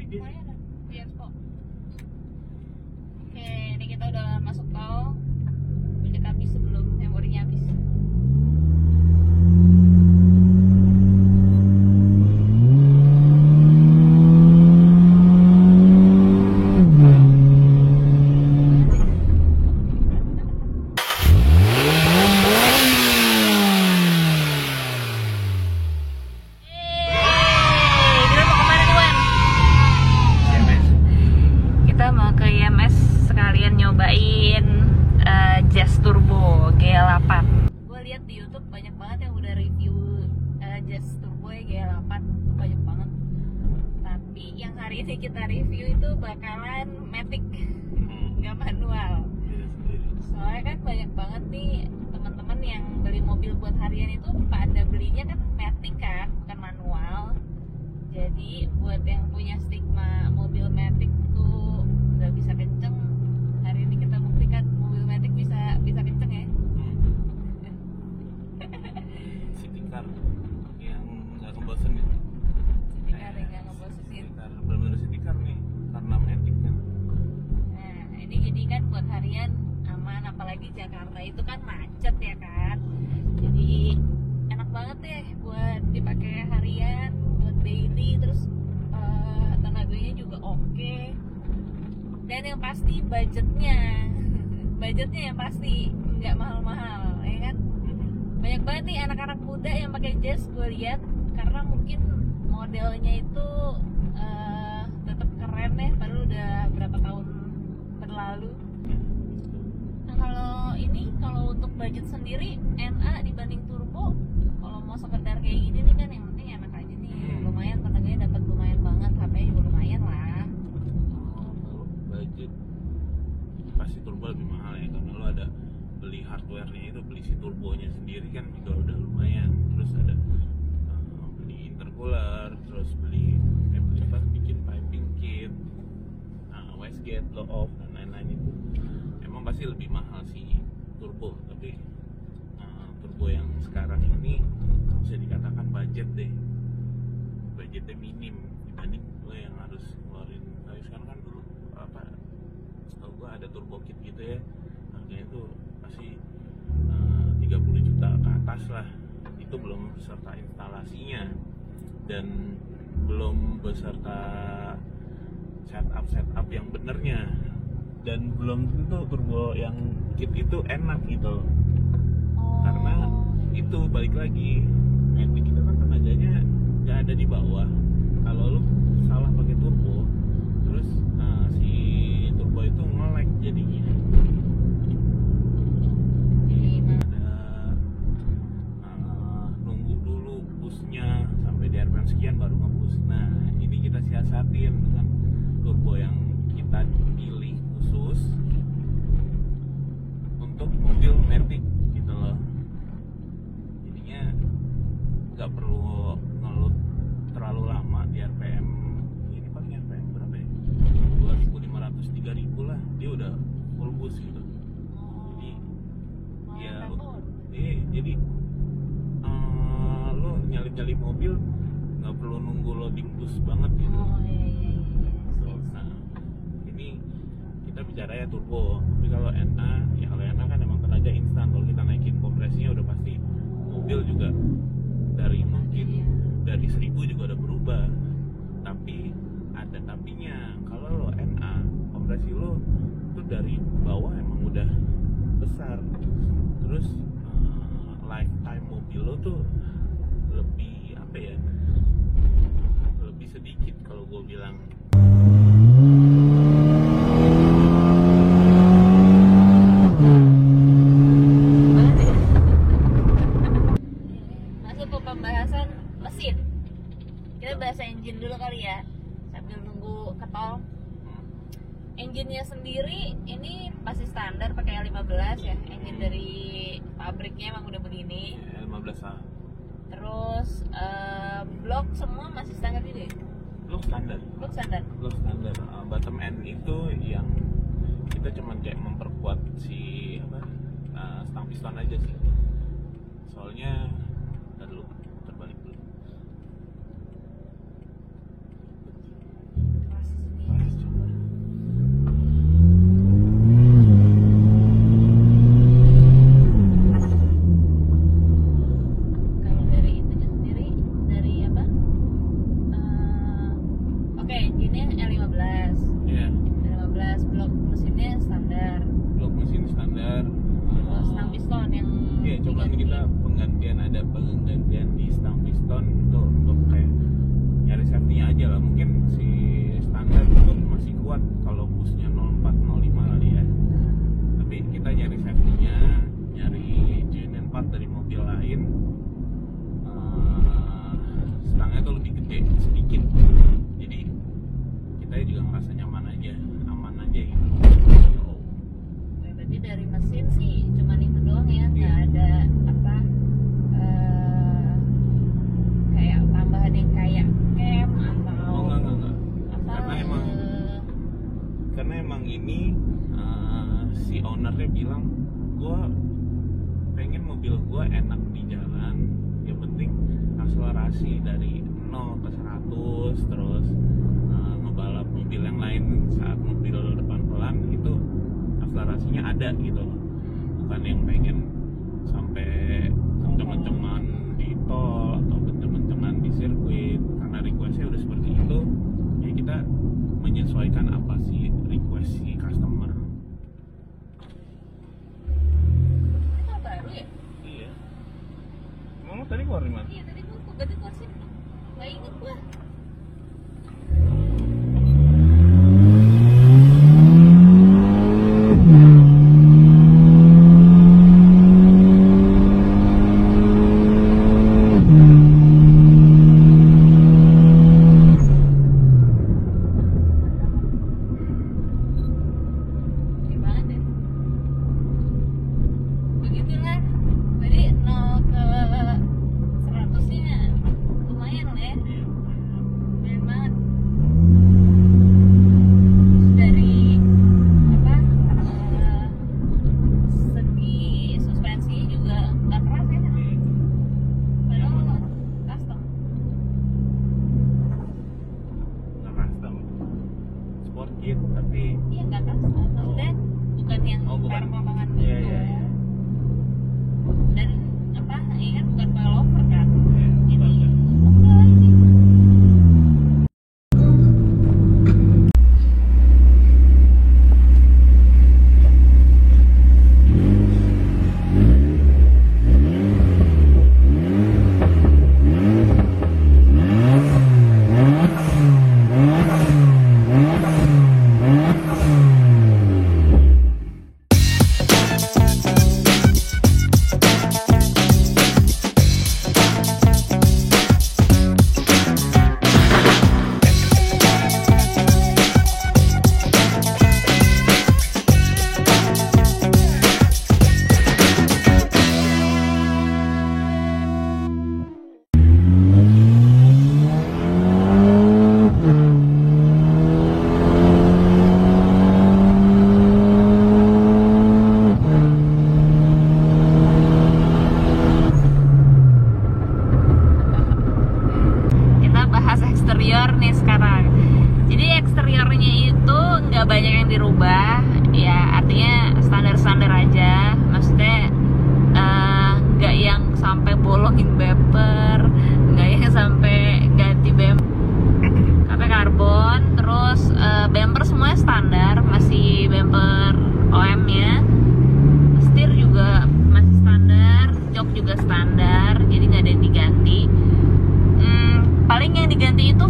lumayan di Expo. Oke, ini kita udah masuk tol. Budget habis sebelum memorinya habis. Kita mau ke IMS sekalian nyobain Jazz Turbo G8. Gue lihat di YouTube banyak banget yang udah review Jazz Turbo G8, banyak banget. Tapi yang hari ini kita review itu bakalan matic, nggak manual. Soalnya kan banyak banget nih teman-teman yang beli mobil buat harian itu pada belinya kan matic kan, bukan manual. Jadi buat yang punya stigma mobil matic tuh nggak bisa kenceng, hari ini kita buktikan mobil matic bisa kenceng ya. City car yang nggak ngebosenin. City car yang nggak ngebosenin. City car benar-benar city car nih karena matic kan. Nah ini jadi kan buat harian aman, apalagi Jakarta itu kan macet ya kan. Jadi enak banget deh buat dipakai harian, buat daily, terus tenaganya juga oke. Dan yang pasti budgetnya yang pasti nggak mahal-mahal ya kan. Banyak banget nih anak-anak muda yang pakai Jazz gue lihat, karena mungkin modelnya itu tetap keren ya, padahal udah berapa tahun berlalu. Nah kalau untuk budget sendiri NA dibanding turbo, kalau mau sekedar kayak gini nih kan yang penting enak aja nih. Lumayan tenaganya dapat lumayan banget, HP-nya juga lumayan lah. Kalau budget pasti turbo lebih mahal ya, karena lo ada beli hardware-nya itu, beli si turbonya sendiri kan juga udah lumayan. Terus ada beli intercooler, terus beli bikin piping kit, wastegate, blow off dan lain-lain itu. Emang pasti lebih mahal si turbo, tapi turbo yang sekarang ini bisa dikatakan budgetnya minim dibanding lo yang harus ngeluarin. Nah, sekarang kan dulu setahu gua ada turbo kit gitu ya, harganya tuh pasti 30 juta ke atas lah. Itu belum beserta instalasinya dan belum beserta setup yang benernya, dan belum tentu turbo yang kit itu enak gitu. Karena itu balik lagi, matic itu kan tenaganya nggak ada di bawah. Kalau lu salah pakai turbo, terus si turbo itu nge-lag jadinya. Ada nunggu dulu busnya sampai di RPM sekian baru ngebus. Nah ini kita siasatin dengan turbo yang kita pilih khusus untuk mobil matic gitu loh. Jadinya nggak perlu ngelut terlalu lama di RPM. Ini paling RPM berapa ya? 2.500 3.000 lah, dia udah full boost gitu. Jadi lo nyalip mobil nggak perlu nunggu loading boost banget gitu. Nah ini kita bicara ya turbo, tapi kalau NA ya, kalau NA kan emang tenaga instan. Kalau kita naikin kompresinya udah pasti mobil juga dari mungkin dari 1000 juga udah berubah. Tapi ada tapinya, kalau lo NA kompresi lo tuh dari bawah emang udah besar, terus lifetime mobil lo tuh lebih apa ya, lebih sedikit kalau gue bilang. Masuk ke pembahasan mesin, kita bahas engine dulu kali ya sambil nunggu ke tol. Engine-nya sendiri ini pasti standar pakai L15 ya, engine dari pabriknya emang udah begini. Ya, 15A. Terus blok semua masih standar juga ya? Blok standar. Blok standar. Bottom end itu yang kita cuman kayak memperkuat si stang piston aja sih. Soalnya terbalik dulu. ngerasa nyaman aja, aman aja gitu. Ya, berarti dari mesin sih cuman itu doang ya, nggak ada apa kayak tambahan yang kayak cam atau Enggak. apa Karena emang ini si ownernya bilang gue pengen mobil gue enak di jalan, yang penting akselerasi dari 0 ke 100, terus ngebalap mobil yang lain saat mobil depan pelan itu akselerasinya ada gitu loh, bukan yang pengen sampai kenceng-kencengan di tol atau kenceng-kencengan di sirkuit. Karena requestnya udah seperti itu, ya kita menyesuaikan apa sih request si customer. itu baru ya? Iya. Kamu tadi keluar di mana? Iya tadi gua ganti kursi dulu, nggak inget gua. Oke banget ya. Begitulah. Jadi 0 ke 100-nya lumayan lah ya. Iya. Lumayan banget. Dari apa segi suspensinya juga nggak keras ya. Padahal custom. Nggak custom, sport kit tapi Iya nggak custom. Maksudnya bukan yang bukan. perkembangan gitu. Iya. Dan apa ini kan bukan coilover kan. Iya, Jadi bukan. oke lah ini. Kita bahas eksterior nih sekarang. Jadi eksteriornya itu nggak banyak yang dirubah, ya artinya standar-standar aja. Maksudnya nggak yang sampai bolongin bumper, nggak yang sampai ganti bumper karbon. Terus bumper semuanya standar, masih bumper OM-nya. Setir juga masih standar, jok juga standar, jadi nggak ada yang diganti. Paling yang diganti itu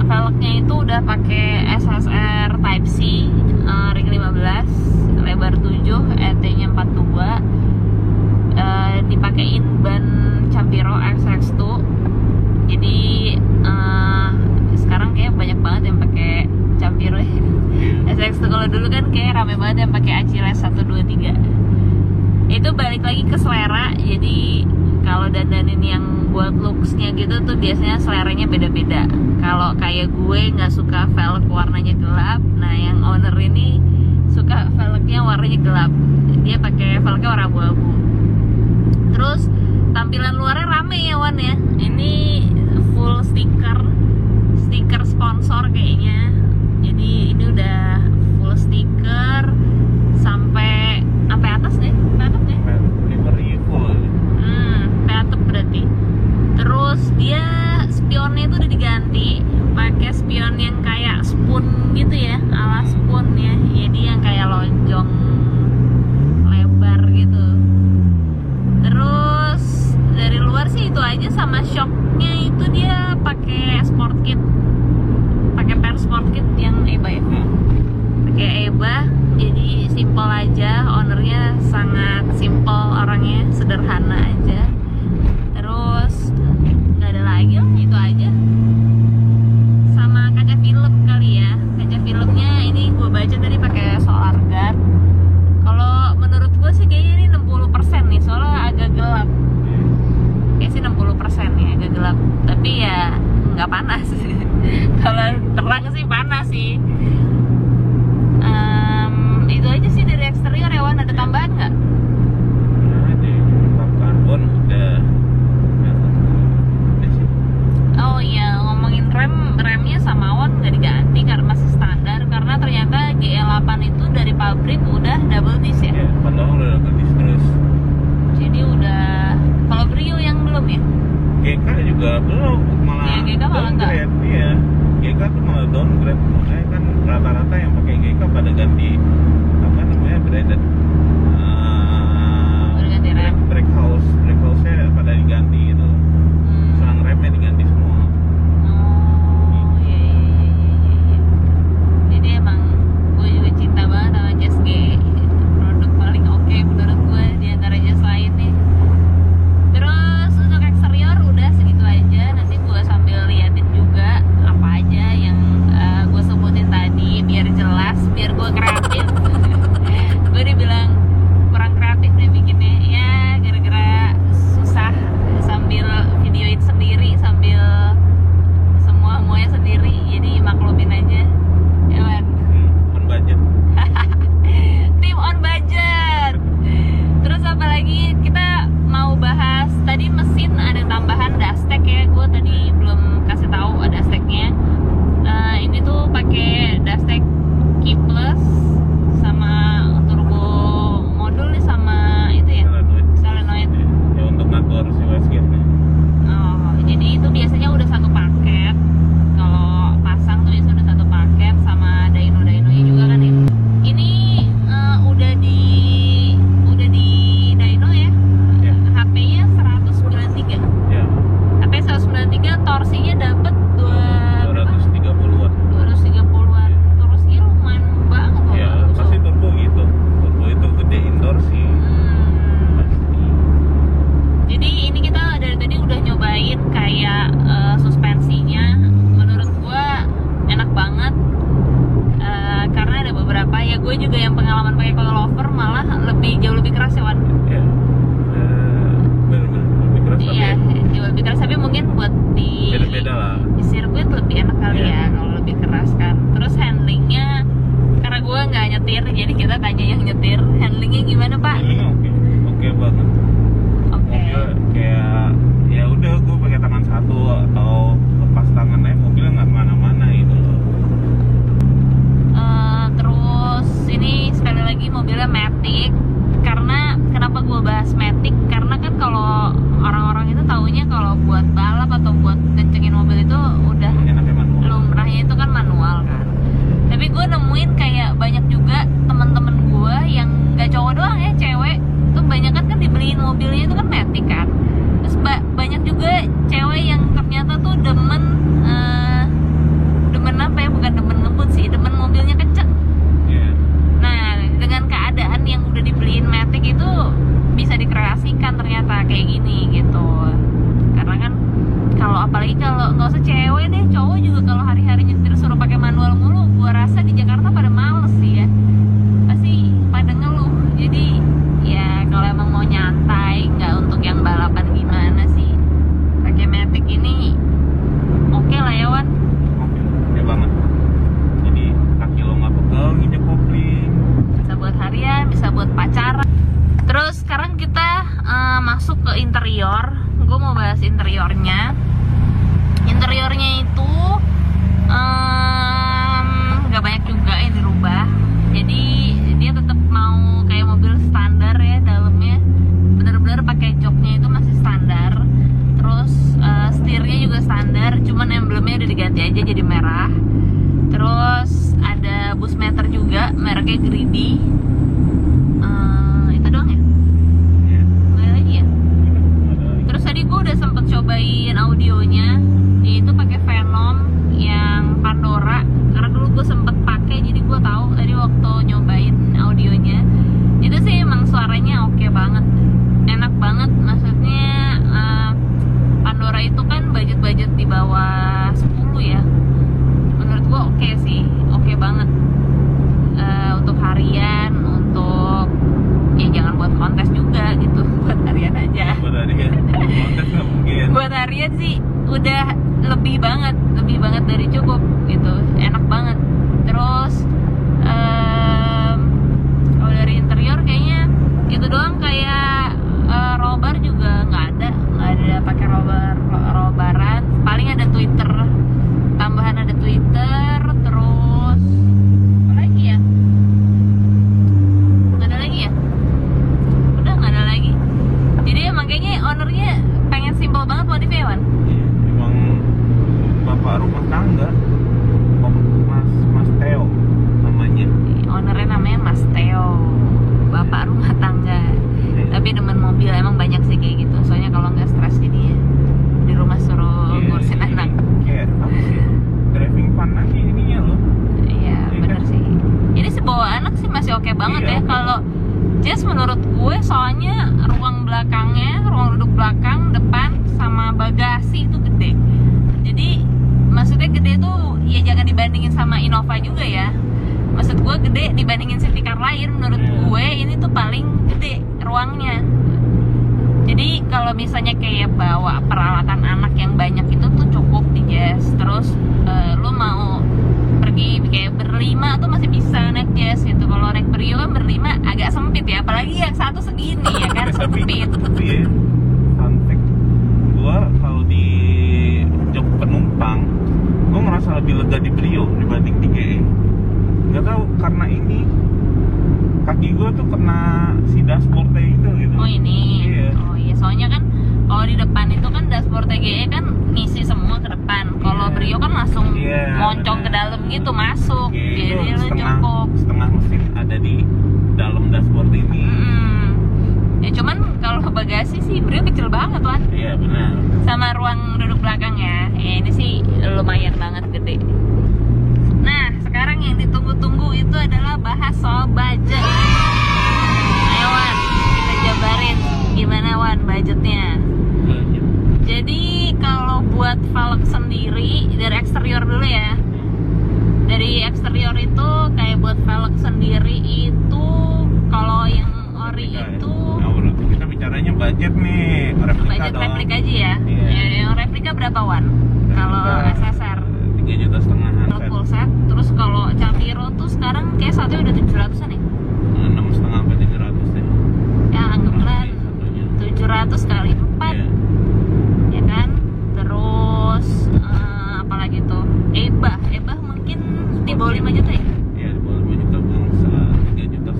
velgnya itu udah pakai SSR Type C, ring 15, lebar 7, ET-nya 42, dipakein ban Campiro XX2. Jadi sekarang kayak banyak banget yang pakai Campiro ya. SX2 kalau dulu kan kayak rame banget yang pakai Achilles 123. Itu balik lagi ke selera. Jadi kalau dandanin yang buat looksnya gitu tuh biasanya seleranya beda-beda. Kalau kayak gue nggak suka velg warnanya gelap, nah yang owner ini suka velgnya warnanya gelap. Dia pakai velgnya warna abu-abu. Terus tampilan luarnya rame ya Wan ya. Ini full stiker sponsor kayaknya. Jadi ini udah full stiker sampai atas nih, atap nih. livery full. Atap berarti. Terus dia spionnya itu udah diganti pakai spion yang kayak spoon gitu ya, ala spoon ya. Jadi yang kayak lonjong lebar gitu. Terus dari luar sih itu aja, sama shocknya itu dia pakai sport kit, pakai per sport kit yang EBA ya. Pakai EBA, jadi simple aja. Ownernya sangat simple orangnya, sederhana aja. Terus nggak ada lagi, itu aja. Sama kaca film kali ya, kaca nggak panas. Kalau terang sih panas sih. Itu aja sih dari eksterior ya Wan, ada tambahan nggak? Ada kap karbon udah sih. Oh iya, ngomongin remnya sama Wan nggak diganti karena masih standar, karena ternyata GL8 itu dari pabrik udah double disc ya. Ya, padahal udah double disc terus. Jadi udah, kalau Brio yang belum ya? GK juga belum, malah Ya, GK malah enggak. downgrade. Iya, GK tuh malah downgrade. Makanya kan rata-rata yang pakai GK pada ganti apa namanya braided Udah ganti rem. brake house-nya pada diganti gitu. Selang remnya diganti semua. Oh iya. Jadi emang gue juga cinta banget sama Jazz G. Produk paling oke menurut gue di antara Jazz lain nih. Terus untuk eksterior udah segitu aja. Nanti gue sambil liatin juga apa aja yang gue sebutin tadi biar jelas, biar gue kreatif. Gue dibilang kurang kreatif nih bikinnya ya, gara-gara susah sambil videoin sendiri, sambil semuanya sendiri, jadi maklumin aja ya Wan. On budget. Tim on budget. Terus apa lagi kita mau bahas tadi, mesin ada tambahan dashtek ya, gue tadi belum kasih tahu ada dashteknya. Ini tuh pakai dashtek keyless sama turbo modul nih, sama itu ya solenoid. Ya untuk ngatur si wastegate-nya. Oh, jadi itu biasanya udah satu paket. Kalau pasang tuh biasanya udah satu paket sama dyno-nya juga kan ya. Ini udah di dyno ya. Ya. HP-nya 193. Ya. HP 193, torsinya dapet 230-an. 230-an. Torsinya lumayan banget loh. Ya, bagus pasti loh. turbo gitu. Turbo itu gede indoor sih. Pasti. Jadi ini kita dari tadi udah nyobain kayak suspensinya, menurut gua enak banget. Karena ada beberapa ya, gue juga yang pengalaman pakai coilover malah jauh lebih keras ya Wan. Ya. Bener-bener lebih keras tapi Iya, jauh lebih keras, tapi mungkin buat di beda-beda lah. di sirkuit lebih enak kali Iya. ya kalau lebih keras kan. Terus handlingnya, karena gue nggak nyetir jadi kita tanya yang nyetir, handlingnya gimana Pak? Ini oke banget. Oke. Mobil kayak ya udah gue pakai tangan satu atau lepas tangannya, mobilnya nggak kemana-mana gitu loh. Terus ini sekali lagi mobilnya Matic. Karena kenapa gue bahas Matic? Karena kan kalau orang-orang itu taunya kalau buat balap atau buat kencengin mobil itu udah Enaknya manual. lumrahnya itu kan manual kan. Tapi gue nemuin kayak banyak juga teman-teman gue yang gak cowok doang ya, cewek tuh banyak kan dibeliin mobilnya itu kan Matic kan. Terus banyak juga cewek yang ternyata tuh demen apa ya, bukan demen ngebut sih, demen mobilnya kenceng. Iya. Nah, dengan keadaan yang udah dibeliin Matic itu bisa dikreasikan ternyata kayak gini gitu. Karena kan kalau apalagi kalau nggak usah cewek deh, cowok juga kalau hari-hari nyetir suruh pakai manual mulu, gua rasa di Jakarta pada males sih ya. Pasti pada ngeluh. Jadi ya kalau emang mau nyantai, nggak untuk yang balapan gimana sih, pakai Matic ini oke lah ya Wan. Oke banget. Jadi kaki lo nggak pegel nginjek kopling. Bisa buat harian, bisa buat pacaran. Terus sekarang kita masuk ke interior. Gue mau bahas interiornya. Interiornya itu nggak banyak juga yang dirubah. Jadi dia tetap mau kayak mobil standar ya, dalamnya bener-bener pakai joknya itu masih standar. Terus setirnya juga standar, cuman emblemnya udah diganti aja jadi merah. Terus ada bus meter juga, mereknya Greedy. Itu doang ya? Iya. Nggak ada lagi ya? Ada. Terus tadi gue udah sempet cobain audionya, dia itu pakai Venom yang Pandora. Karena dulu gue sempet pakai, jadi gue tahu tadi waktu nyobain audionya. Itu sih emang suaranya oke banget, enak banget. Maksudnya Pandora itu kan budget di bawah 10 ya. Menurut gue oke sih, oke banget. Untuk harian, untuk ya jangan buat kontes juga gitu, buat harian aja. Buat harian. Kontes nggak mungkin. Buat harian sih udah lebih banget dari cukup gitu, enak banget. Terus kalau dari interior kayaknya itu doang, kayak roll bar juga nggak ada pakai roll baran, paling ada Twitter tambahan, ada Twitter. Terus apa lagi ya, nggak ada lagi ya, udah nggak ada lagi. Jadi emang kayaknya ownernya pengen simple banget modifnya, Wan. Iya, emang bapak rumah tangga, Mas Theo namanya. Ownernya namanya Mas Theo, bapak rumah tangga. Tapi demen mobil, emang banyak sih kayak gitu. Soalnya kalau nggak stres jadinya di rumah suruh ngurusin anak. Kayak apa sih? Driving fun aja ininya loh. Iya, bener sih. Ini sih bawa anak sih masih oke banget ya. Kalau Jazz menurut gue, soalnya ruang belakangnya, ruang duduk belakang, depan, sama bagasi itu gede. Jadi maksudnya gede tuh ya jangan dibandingin sama Innova juga ya. Maksud gue gede dibandingin city car lain. Menurut gue ini tuh paling gede ruangnya. Jadi kalau misalnya kayak bawa peralatan anak yang banyak itu tuh cukup di Jazz. Terus lu mau pergi kayak berlima tuh masih bisa naik Jazz gitu. Kalau naik Brio kan berlima agak sempit ya, apalagi yang satu segini ya kan, sempit. Tapi ya, fun fact, gue kalau di jok penumpang, gue ngerasa lebih lega di Brio dibanding di GE. Gak tahu karena ini kaki gue tuh kena si dashboard itu gitu. Oh ini, Iya. Oh iya, soalnya kan kalau di depan itu kan dashboard TGE kan ngisi semua ke depan. Kalau Brio kan langsung moncong ke dalam gitu, masuk. Iya, Jadi lu setengah cukup. mesin ada di dalam dashboard ini. Ya cuman kalau bagasi sih Brio kecil banget, Wan. Iya benar. Sama ruang duduk belakangnya, ya ini sih lumayan banget gede. Nah, sekarang yang ditunggu-tunggu itu adalah bahas soal budget. Ayo Wan, kita jabarin gimana Wan budgetnya. Jadi kalau buat velg sendiri, dari eksterior dulu ya. Dari eksterior itu kayak buat velg sendiri itu kalau yang ori itu kita bicaranya budget nih, budget replika aja ya. Yang replika berapa Wan? Kalau SSR 3,5 juta full set. Terus kalau Caviro tuh sekarang kayak satunya udah 700-an ya? 6,5 sampai 700 deh. Ya anggaplah 700 kali 4 ya kan. Terus apalagi tuh Ebah mungkin di bawah 5 juta ya? Iya, di bawah 5 juta, bangsa 3,5 juta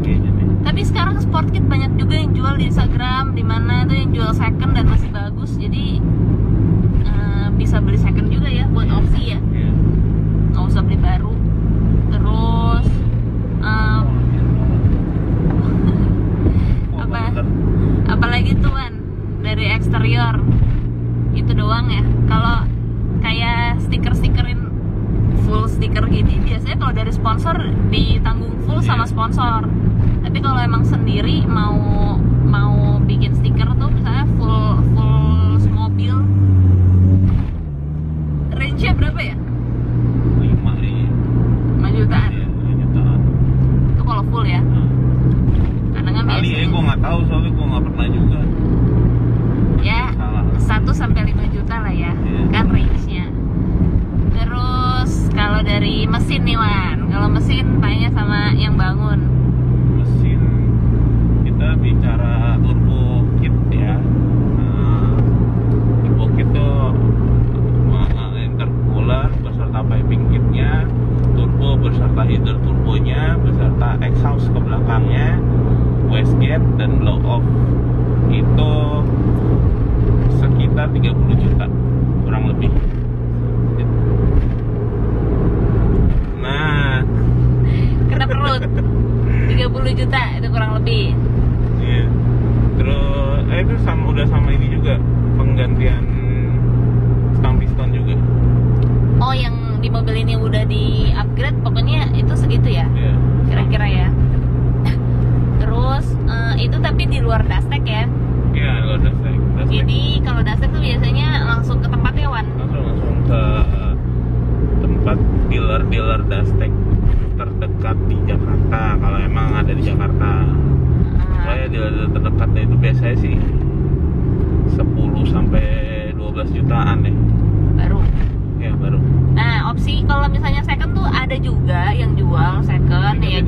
kayaknya nih. Tapi sekarang sport kit banyak juga yang jual di Instagram, di mana tuh yang jual second dan masih bagus. Jadi bisa beli second juga ya buat opsi ya. Nggak usah beli baru. Terus apalagi tuh Wan, dari eksterior itu doang ya. Kalau kayak stikerin full stiker gini biasanya kalau dari sponsor ditanggung full sama sponsor. Tapi kalau emang sendiri mau bikin stiker tuh misalnya full mobil, range-nya berapa ya? 5 jutaan. Iya, 5 jutaan. Itu kalau full ya. Kadang kan Kali ya, gue nggak tahu soalnya gue nggak pernah juga. Ya, 1-5 juta lah ya, kan range-nya. Terus kalau dari mesin nih Wan, kalau mesin tanya sama yang bangun. Mesin kita bicara turbo kit ya. Turbo kit tuh intercooler beserta piping kitnya, turbo beserta header turbonya, beserta exhaust ke belakangnya, wastegate dan blow off itu sekitar 30 juta kurang lebih. Nah, Kena perut 30 juta itu kurang lebih. iya. Terus itu udah sama ini juga, penggantian stang piston juga. Oh, yang di mobil ini udah di upgrade, pokoknya itu segitu ya? Iya. Kira-kira ya. Terus itu tapi di luar Dastek ya? Iya, luar Dastek. Jadi kalau Dastek tuh biasanya langsung ke tempatnya Wan? Langsung ke tempat dealer Dastek terdekat di Jakarta, kalau emang ada di Jakarta. Soalnya dealer terdekatnya itu biasanya sih 10 sampai 12 jutaan deh. ada juga yang jual second ya.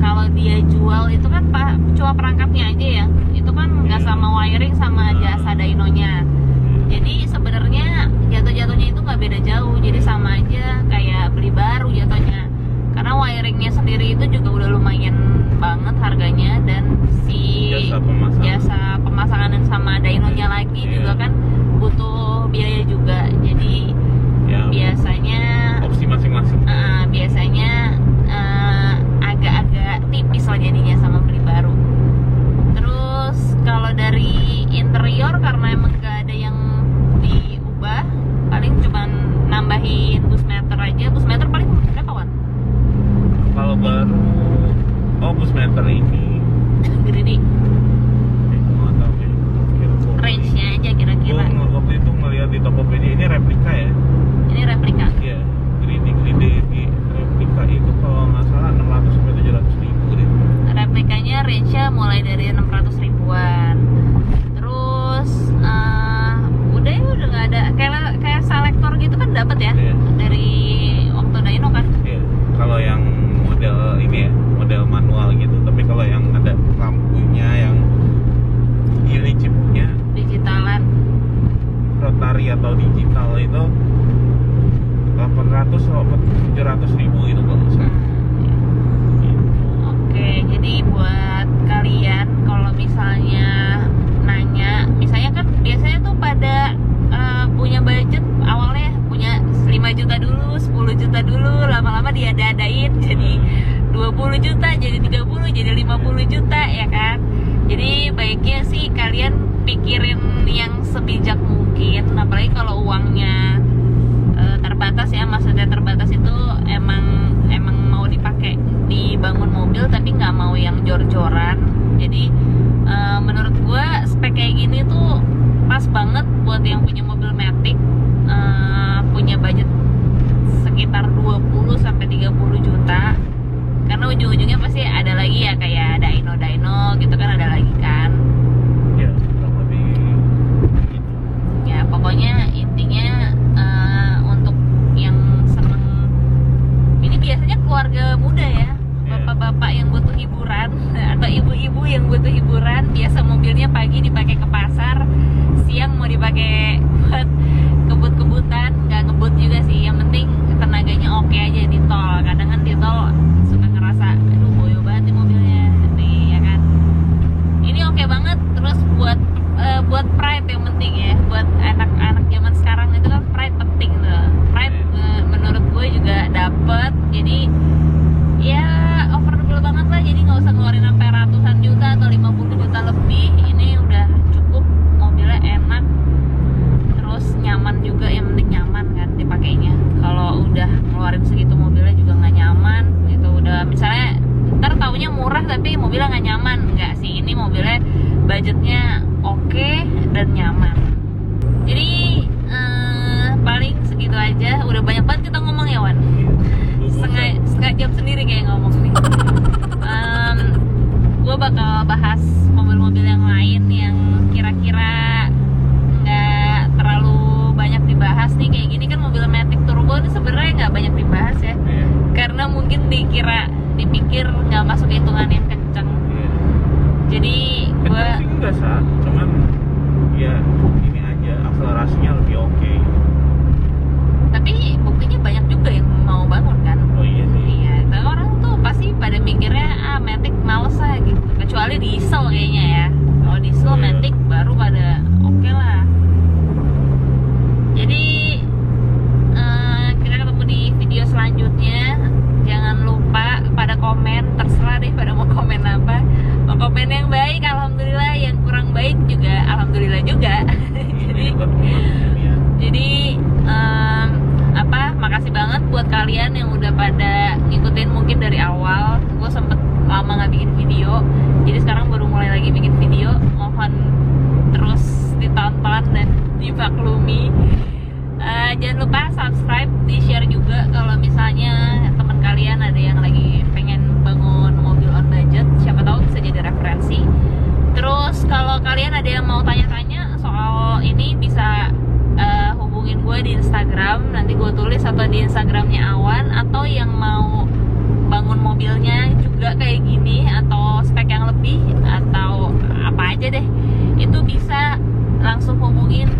Kalau dia jual itu kan cuma perangkapnya aja ya, itu kan nggak sama wiring sama jasa dynonya. Jadi sebenarnya jatuhnya itu nggak beda jauh, jadi sama aja kayak beli baru jatuhnya. Karena wiringnya sendiri itu juga udah lumayan banget harganya, dan si jasa pemasangan dan sama dynonya lagi juga kan butuh biaya juga. Jadi ya, biasanya opsi masing-masing. Biasanya agak-agak tipis lah jadinya sama beli baru. Terus kalau dari interior karena emang gak ada yang diubah, paling cuman nambahin bus meter aja. Bus meter paling berapa, Wan? Kalau baru, bus meter ini gede nih. Nggak tahu ya. Range-nya aja kira-kira. Waktu itu ngeliat di Tokopedia, ini replika ya? Ini replika? Iya, gede replika itu kalau nggak salah 600 sampai 700 ribu deh. Replikanya range-nya mulai dari 600 ribuan. Terus udah nggak ada kayak selektor gitu kan dapat ya? Iya. Dari Okto Dyno kan? Iya. Kalau yang model ini ya, model manual gitu. Tapi kalau yang ada lampunya yang unit chipnya digitalan, rotary atau digital itu 800 sampai 700 ribu gitu kalau nggak salah. Oke, jadi buat kalian kalau misalnya nanya, misalnya kan biasanya tuh pada punya budget awalnya punya 5 juta dulu, 10 juta dulu, lama-lama diada-adain jadi 20 juta, jadi 30, jadi 50 juta ya kan. Jadi baiknya sih kalian pikirin yang sebijak mungkin, apalagi kalau uangnya terbatas ya. Maksudnya terbatas itu emang mau dipakai dibangun mobil tapi nggak mau yang jor-joran. Jadi menurut gue spek kayak gini tuh pas banget buat yang punya mobil matic, punya budget sekitar 20 sampai 30 juta. Karena ujung-ujungnya pasti ada lagi ya, kayak dyno gitu kan, ada lagi kan. Ya, kurang lebih gitu. Ya pokoknya intinya untuk yang seneng, ini biasanya keluarga muda ya, bapak-bapak yang butuh hiburan atau ibu-ibu yang butuh hiburan. Biasa mobilnya pagi dipakai ke pasar, siang mau dipakai buat kebut-kebutan, nggak ngebut juga sih, yang penting tenaganya oke aja di tol. Kadang kan di tol suka ngerasa aduh boyo banget nih mobilnya nih ya kan. Ini oke banget. Terus buat pride yang penting ya, buat anak-anak zaman sekarang itu kan pride penting tuh. Pride menurut gue juga dapet. Jadi ya affordable banget lah, jadi nggak usah ngeluarin sampai ratusan juta atau 50 juta lebih. Ini udah cukup, mobilnya enak, terus nyaman juga. Yang penting nyaman kan dipakainya. Kalau udah ngeluarin segitu mobilnya juga nggak nyaman itu udah, misalnya ntar taunya murah tapi mobilnya nggak nyaman. Nggak sih, ini mobilnya budgetnya oke dan nyaman. Jadi paling segitu aja. Udah banyak banget kita ngomong ya, Wan. Setengah jam sendiri kayak ngomong nih. Gue bakal bahas mobil-mobil yang lain yang kira-kira nggak terlalu banyak dibahas nih. Kayak gini kan mobil Matic Turbo ini sebenarnya nggak banyak dibahas ya, karena mungkin dipikir nggak masuk hitungan yang kenceng. Jadi gue nggak sah, cuman ya ini aja akselerasinya lebih oke. Tapi buktinya banyak juga yang mau bangun kan. Oh iya sih. Iya, itu orang tuh pasti pada mikirnya Matic males lah gitu. Kecuali diesel kayaknya ya. Kalau diesel Matic baru pada oke lah. Jadi kita ketemu di video selanjutnya. Jangan lupa pada komen, terserah deh pada mau komen apa. Mau komen yang baik alhamdulillah, yang kurang baik juga alhamdulillah juga. Jadi makasih banget buat kalian yang udah pada ngikutin mungkin dari awal. Gue sempet lama nggak bikin video, jadi sekarang baru mulai lagi bikin video. Mohon terus ditonton dan dimaklumi. Jangan lupa subscribe, di share juga kalau misalnya teman kalian ada yang lagi pengen bangun mobil on budget, siapa tahu bisa jadi referensi. Terus kalau kalian ada yang mau tanya-tanya soal ini bisa hubungin gue di Instagram Instagram, nanti gue tulis, atau di Instagramnya Awan, atau yang mau bangun mobilnya juga kayak gini atau spek yang lebih atau apa aja deh, itu bisa langsung hubungin